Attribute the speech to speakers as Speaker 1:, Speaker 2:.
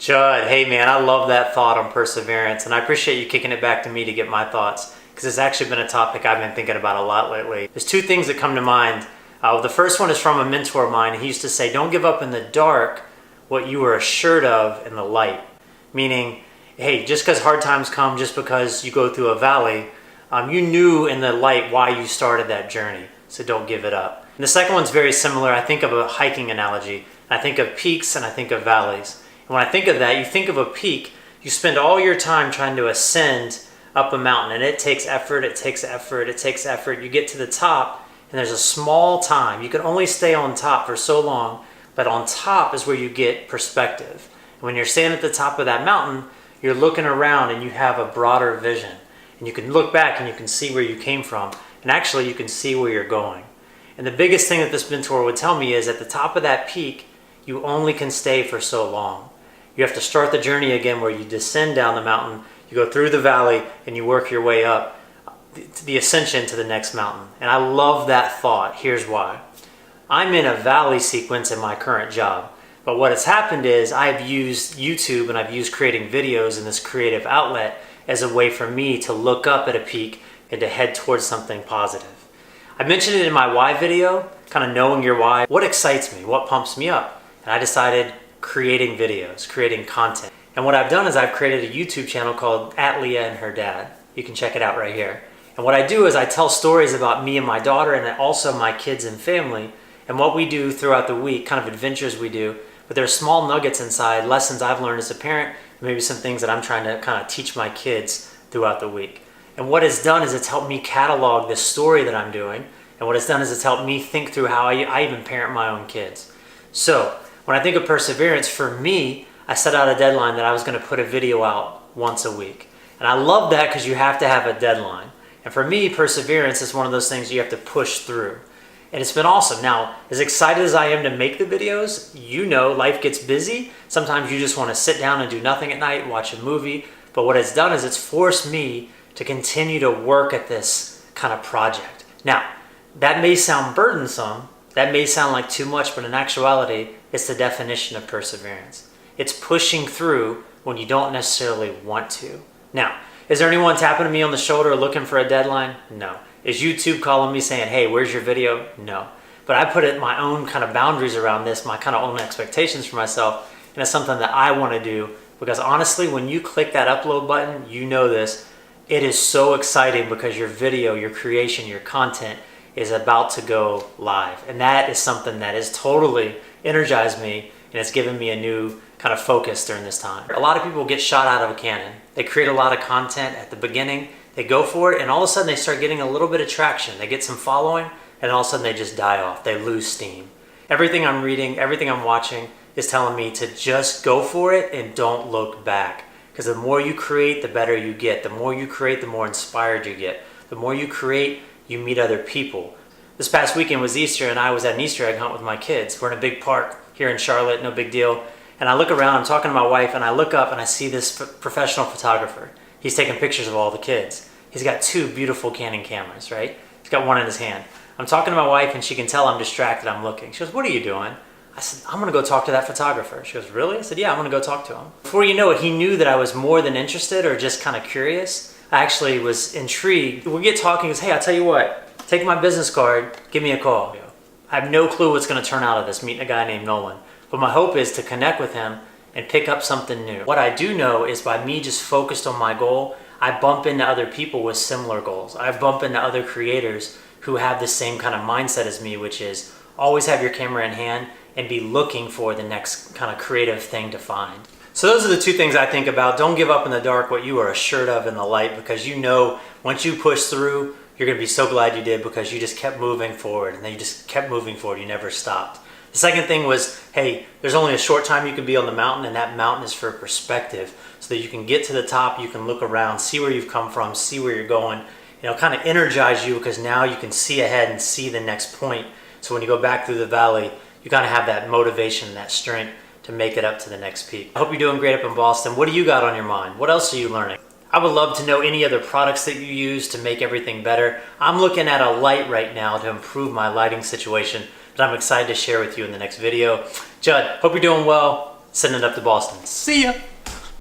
Speaker 1: Judd, hey man, I love that thought on perseverance, and I appreciate you kicking it back to me to get my thoughts, because it's actually been a topic I've been thinking about a lot lately. There's two things that come to mind. The first one is from a mentor of mine. He used to say, don't give up in the dark what you were assured of in the light. Meaning, hey, just because hard times come, just because you go through a valley, you knew in the light why you started that journey, so don't give it up. And the second one's very similar. I think of a hiking analogy. I think of peaks and I think of valleys. And when I think of that, you think of a peak, you spend all your time trying to ascend up a mountain, and it takes effort, it takes effort, it takes effort. You get to the top, and there's a small time. You can only stay on top for so long, but on top is where you get perspective. And when you're standing at the top of that mountain, you're looking around and you have a broader vision. And you can look back and you can see where you came from, and actually you can see where you're going. And the biggest thing that this mentor would tell me is at the top of that peak, you only can stay for so long. You have to start the journey again where you descend down the mountain, you go through the valley, and you work your way up to the ascension to the next mountain. And I love that thought. Here's why. I'm in a valley sequence in my current job. But what has happened is I've used YouTube and I've used creating videos in this creative outlet as a way for me to look up at a peak and to head towards something positive. I mentioned it in my why video, kind of knowing your why. What excites me? What pumps me up? And I decided creating videos, creating content. And what I've done is I've created a YouTube channel called At Leah and Her Dad. You can check it out right here. And what I do is I tell stories about me and my daughter and also my kids and family and what we do throughout the week, kind of adventures we do. But there's small nuggets inside, lessons I've learned as a parent, maybe some things that I'm trying to kind of teach my kids throughout the week. And what it's done is it's helped me catalog this story that I'm doing. And what it's done is it's helped me think through how I even parent my own kids. So when I think of perseverance, for me, I set out a deadline that I was going to put a video out once a week. And I love that because you have to have a deadline. And for me, perseverance is one of those things you have to push through. And it's been awesome. Now, as excited as I am to make the videos, you know life gets busy. Sometimes you just want to sit down and do nothing at night, watch a movie. But what it's done is it's forced me to continue to work at this kind of project. Now, that may sound burdensome. That may sound like too much, but in actuality, it's the definition of perseverance. It's pushing through when you don't necessarily want to. Now, is there anyone tapping me on the shoulder looking for a deadline? No. Is YouTube calling me saying, hey, where's your video? No. But I put it my own kind of boundaries around this, my kind of own expectations for myself, and it's something that I want to do because honestly, when you click that upload button, you know this, it is so exciting because your video, your creation, your content is about to go live. And that is something that has totally energized me, and it's given me a new kind of focus during this time. A lot of people get shot out of a cannon. They create a lot of content at the beginning, they go for it, and all of a sudden they start getting a little bit of traction. They get some following, and all of a sudden they just die off. They lose steam. Everything I'm reading, everything I'm watching is telling me to just go for it and don't look back. Because the more you create, the better you get. The more you create, the more inspired you get. The more you create, you meet other people. This past weekend was Easter, and I was at an Easter egg hunt with my kids. We're in a big park here in Charlotte, no big deal. And I look around, I'm talking to my wife, and I look up and I see this professional photographer. He's taking pictures of all the kids. He's got two beautiful Canon cameras, right? He's got one in his hand. I'm talking to my wife, and she can tell I'm distracted, I'm looking. She goes, what are you doing? I said, I'm gonna go talk to that photographer. She goes, really? I said, yeah, I'm gonna go talk to him. Before you know it, he knew that I was more than interested or just kind of curious. I actually was intrigued. We get talking, he goes, hey, I'll tell you what, take my business card, give me a call. I have no clue what's gonna turn out of this, meeting a guy named Nolan. But my hope is to connect with him and pick up something new. What I do know is by me just focused on my goal, I bump into other people with similar goals. I bump into other creators who have the same kind of mindset as me, which is always have your camera in hand and be looking for the next kind of creative thing to find. So those are the two things I think about. Don't give up in the dark what you are assured of in the light, because you know once you push through, you're gonna be so glad you did because you just kept moving forward, and then you just kept moving forward, you never stopped. The second thing was, hey, there's only a short time you can be on the mountain, and that mountain is for perspective, so that you can get to the top, you can look around, see where you've come from, see where you're going. It'll kind of energize you because now you can see ahead and see the next point. So when you go back through the valley, you kind of have that motivation, that strength to make it up to the next peak. I hope you're doing great up in Boston. What do you got on your mind? What else are you learning? I would love to know any other products that you use to make everything better. I'm looking at a light right now to improve my lighting situation that I'm excited to share with you in the next video. Judd, hope you're doing well. Sending it up to Boston. See ya.